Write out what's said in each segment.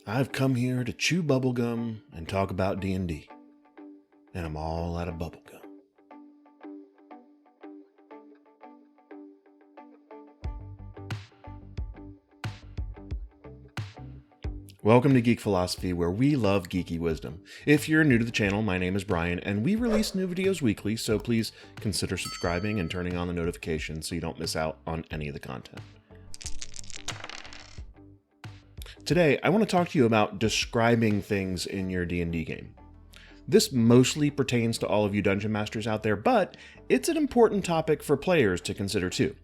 I've come here to chew bubblegum and talk about D&D. And I'm all out of bubblegum. Welcome to Geek Philosophy, where we love geeky wisdom. If you're new to the channel, my name is Brian, and we release new videos weekly, so please consider subscribing and turning on the notifications so you don't miss out on any of the content. Today, I want to talk to you about describing things in your D&D game. This mostly pertains to all of you Dungeon Masters out there, but it's an important topic for players to consider too.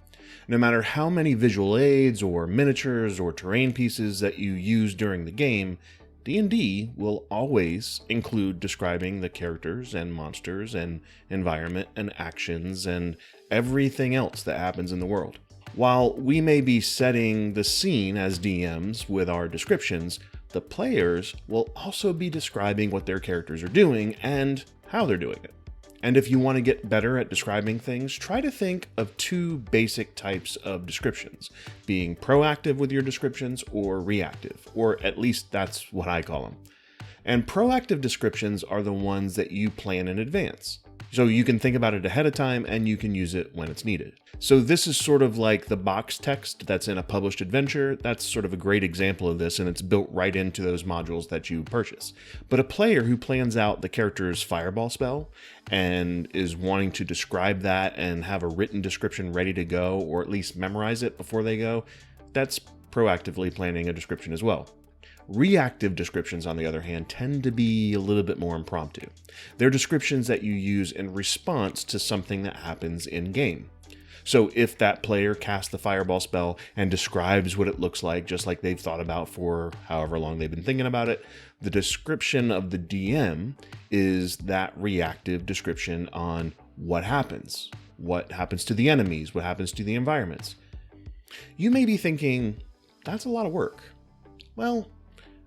No matter how many visual aids or miniatures or terrain pieces that you use during the game, D&D will always include describing the characters and monsters and environment and actions and everything else that happens in the world. While we may be setting the scene as DMs with our descriptions, the players will also be describing what their characters are doing and how they're doing it. And if you want to get better at describing things, try to think of two basic types of descriptions, being proactive with your descriptions or reactive, or at least that's what I call them. And proactive descriptions are the ones that you plan in advance. So you can think about it ahead of time and you can use it when it's needed. So this is sort of like the box text that's in a published adventure. That's sort of a great example of this, and it's built right into those modules that you purchase. But a player who plans out the character's fireball spell and is wanting to describe that and have a written description ready to go, or at least memorize it before they go, that's proactively planning a description as well. Reactive descriptions, on the other hand, tend to be a little bit more impromptu. They're descriptions that you use in response to something that happens in-game. So if that player casts the fireball spell and describes what it looks like, just like they've thought about for however long they've been thinking about it, the description of the DM is that reactive description on what happens to the enemies, what happens to the environments. You may be thinking, that's a lot of work. Well,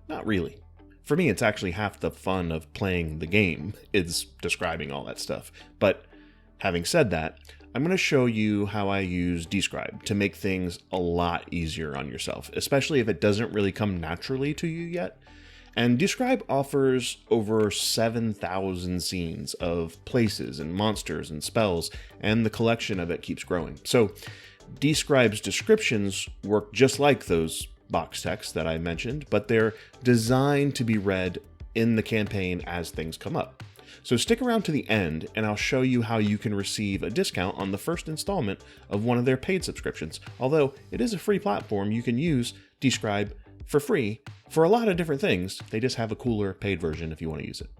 not really. For me, it's actually half the fun of playing the game is describing all that stuff. But having said that, I'm going to show you how I use dScryb to make things a lot easier on yourself, especially if it doesn't really come naturally to you yet. And dScryb offers over 7,000 scenes of places and monsters and spells, and the collection of it keeps growing. So dScryb's descriptions work just like those box text that I mentioned, but they're designed to be read in the campaign as things come up. So stick around to the end and I'll show you how you can receive a discount on the first installment of one of their paid subscriptions. Although it is a free platform, you can use dScryb for free for a lot of different things. They just have a cooler paid version if you want to use it.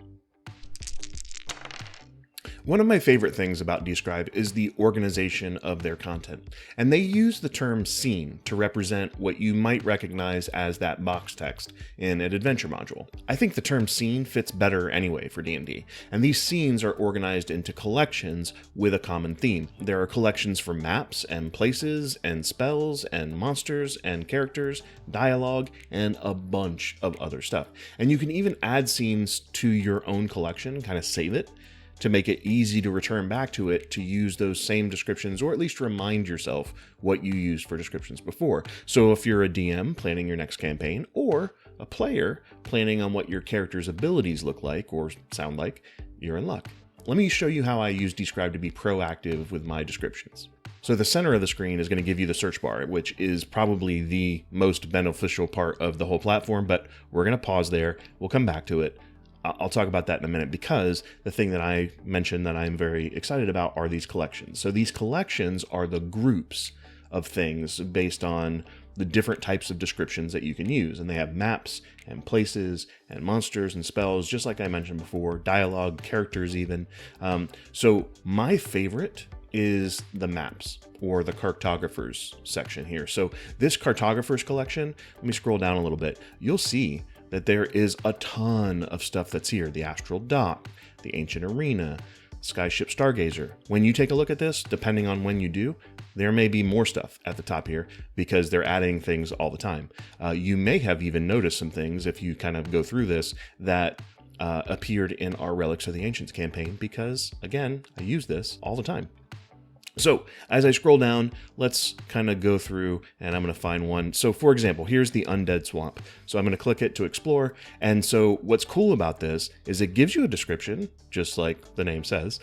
One of my favorite things about dScryb is the organization of their content, and they use the term scene to represent what you might recognize as that box text in an adventure module. I think the term scene fits better anyway for D&D, and these scenes are organized into collections with a common theme. There are collections for maps and places and spells and monsters and characters, dialogue, and a bunch of other stuff. And you can even add scenes to your own collection, kind of save it, to make it easy to return back to it to use those same descriptions, or at least remind yourself what you used for descriptions before. So if you're a DM planning your next campaign, or a player planning on what your character's abilities look like or sound like, you're in luck. Let me show you how I use dScryb to be proactive with my descriptions. So the center of the screen is going to give you the search bar, which is probably the most beneficial part of the whole platform, but we're going to pause there. We'll come back to it. I'll talk about that in a minute, because the thing that I mentioned that I'm very excited about are these collections. So these collections are the groups of things based on the different types of descriptions that you can use. And they have maps and places and monsters and spells, just like I mentioned before, dialogue, characters even. So my favorite is the maps, or the cartographers section here. So this cartographers collection, let me scroll down a little bit. You'll see that there is a ton of stuff that's here. The Astral Dock, the Ancient Arena, Skyship Stargazer. When you take a look at this, depending on when you do, there may be more stuff at the top here because they're adding things all the time. You may have even noticed some things if you kind of go through this that appeared in our Relics of the Ancients campaign, because again, I use this all the time. So as I scroll down, let's kind of go through and I'm going to find one. So for example, here's the Undead Swamp. So I'm going to click it to explore. And so what's cool about this is it gives you a description, just like the name says.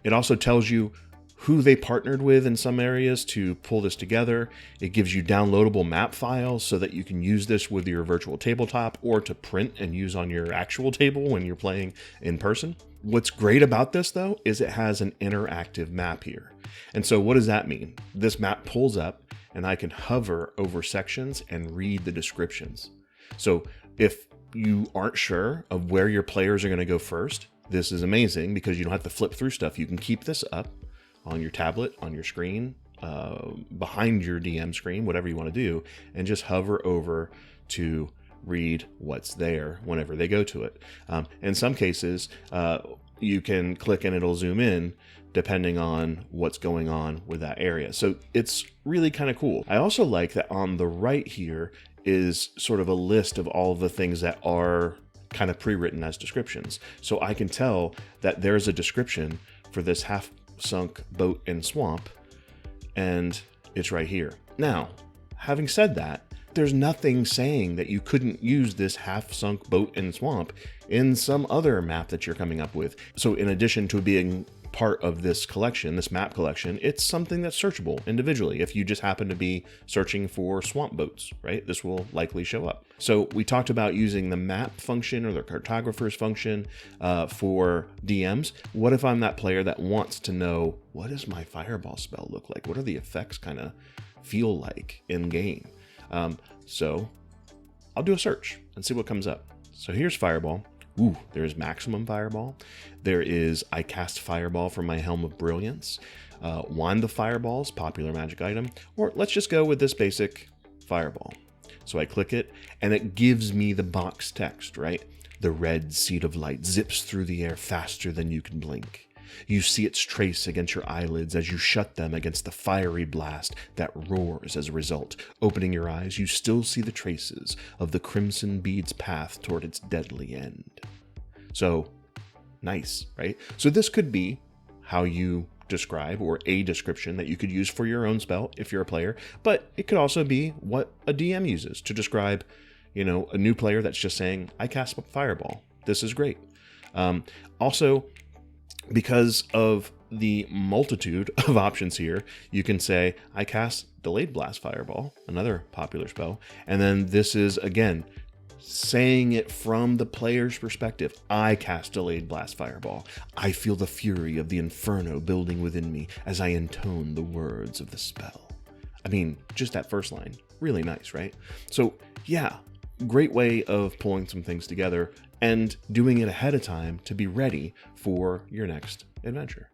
It also tells you who they partnered with in some areas to pull this together. It gives you downloadable map files so that you can use this with your virtual tabletop or to print and use on your actual table when you're playing in person. What's great about this though is it has an interactive map here. And so what does that mean? This map pulls up and I can hover over sections and read the descriptions. So if you aren't sure of where your players are going to go first, this is amazing because you don't have to flip through stuff. You can keep this up on your tablet, on your screen, behind your DM screen, whatever you want to do, and just hover over to read what's there whenever they go to it. In some cases, you can click and it'll zoom in depending on what's going on with that area. So it's really kind of cool. I also like that on the right here is sort of a list of all of the things that are kind of pre-written as descriptions. So I can tell that there's a description for this half-sunk boat and swamp, and it's right here. Now, having said that, there's nothing saying that you couldn't use this half-sunk boat and swamp in some other map that you're coming up with. So in addition to being part of this collection, this map collection, it's something that's searchable individually. If you just happen to be searching for swamp boats, right, this will likely show up. So we talked about using the map function or the cartographer's function for DMs. What if I'm that player that wants to know, what does my fireball spell look like? What are the effects kind of feel like in game? So I'll do a search and see what comes up. So here's fireball. Ooh, there's maximum fireball. There is I cast fireball from my Helm of Brilliance. Wand of Fireballs, popular magic item. Or let's just go with this basic fireball. So I click it and it gives me the box text, right? The red seed of light zips through the air faster than you can blink. You see its trace against your eyelids as you shut them against the fiery blast that roars as a result. Opening your eyes, you still see the traces of the crimson bead's path toward its deadly end. So, nice, right? So this could be how you describe, or a description that you could use for your own spell if you're a player, but it could also be what a DM uses to describe, you know, a new player that's just saying, I cast fireball. This is great. Also, because of the multitude of options here, you can say, I cast Delayed Blast Fireball, another popular spell. And then this is, again, saying it from the player's perspective. I cast Delayed Blast Fireball. I feel the fury of the inferno building within me as I intone the words of the spell. I mean, just that first line, really nice, right? So yeah, great way of pulling some things together and doing it ahead of time to be ready for your next adventure.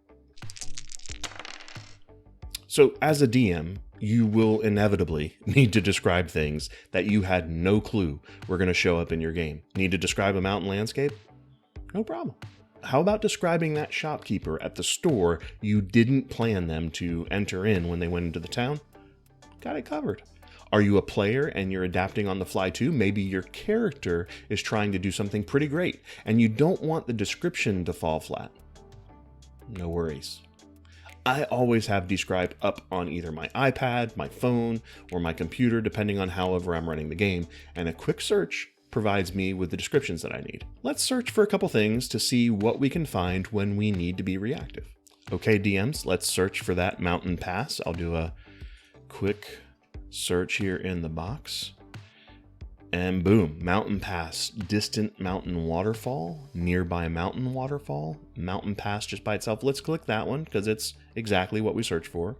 So as a DM, you will inevitably need to describe things that you had no clue were going to show up in your game. Need to describe a mountain landscape? No problem. How about describing that shopkeeper at the store you didn't plan them to enter in when they went into the town? Got it covered. Are you a player and you're adapting on the fly too? Maybe your character is trying to do something pretty great and you don't want the description to fall flat. No worries. I always have dScryb up on either my iPad, my phone, or my computer, depending on however I'm running the game, and a quick search provides me with the descriptions that I need. Let's search for a couple things to see what we can find when we need to be reactive. Okay, DMs, let's search for that mountain pass. I'll do a quick search here in the box. And boom, mountain pass, distant mountain waterfall, nearby mountain waterfall, mountain pass just by itself. Let's click that one because it's exactly what we searched for.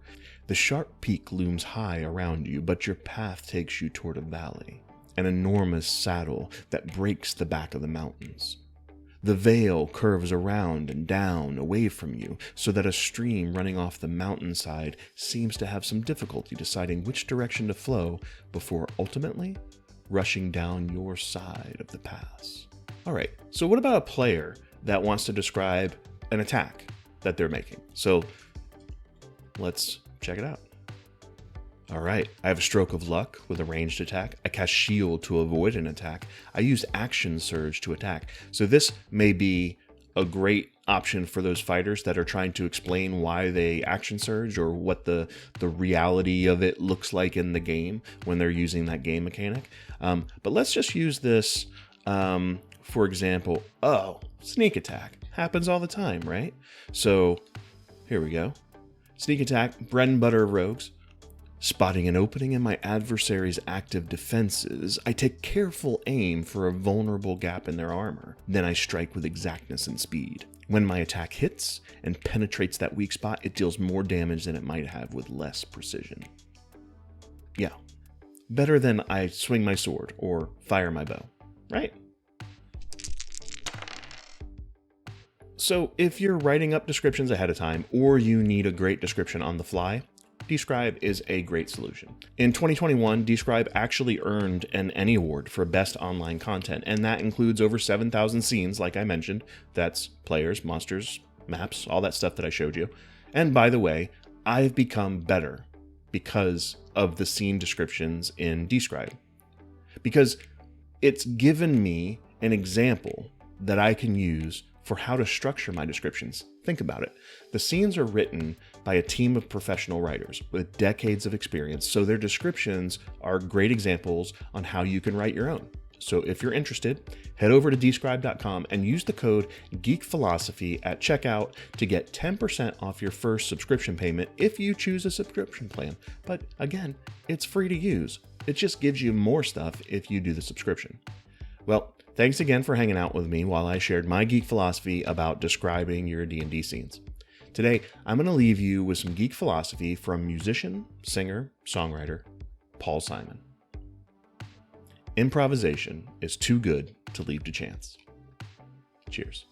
The sharp peak looms high around you, but your path takes you toward a valley, an enormous saddle that breaks the back of the mountains. The vale curves around and down away from you so that a stream running off the mountainside seems to have some difficulty deciding which direction to flow before ultimately rushing down your side of the pass. All right, so what about a player that wants to describe an attack that they're making? So let's check it out. All right, I have a Stroke of Luck with a ranged attack. I cast Shield to avoid an attack. I use Action Surge to attack. So this may be a great option for those fighters that are trying to explain why they action surge or what the reality of it looks like in the game when they're using that game mechanic. But let's just use this, for example. Oh, sneak attack happens all the time, right? So here we go. Sneak attack, bread and butter of rogues. Spotting an opening in my adversary's active defenses, I take careful aim for a vulnerable gap in their armor. Then I strike with exactness and speed. When my attack hits and penetrates that weak spot, it deals more damage than it might have with less precision. Yeah, better than I swing my sword or fire my bow, right? So if you're writing up descriptions ahead of time or you need a great description on the fly, dScryb is a great solution. In 2021, dScryb actually earned an Annie Award for Best Online Content, and that includes over 7,000 scenes, like I mentioned. That's players, monsters, maps, all that stuff that I showed you. And by the way, I've become better because of the scene descriptions in dScryb. Because it's given me an example that I can use for how to structure my descriptions. Think about it. The scenes are written by a team of professional writers with decades of experience, so their descriptions are great examples on how you can write your own. So if you're interested, head over to dscryb.com and use the code GeekPhilosophy at checkout to get 10% off your first subscription payment if you choose a subscription plan. But again, it's free to use. It just gives you more stuff if you do the subscription. Well, thanks again for hanging out with me while I shared my geek philosophy about describing your D&D scenes. Today, I'm going to leave you with some geek philosophy from musician, singer, songwriter, Paul Simon. Improvisation is too good to leave to chance. Cheers.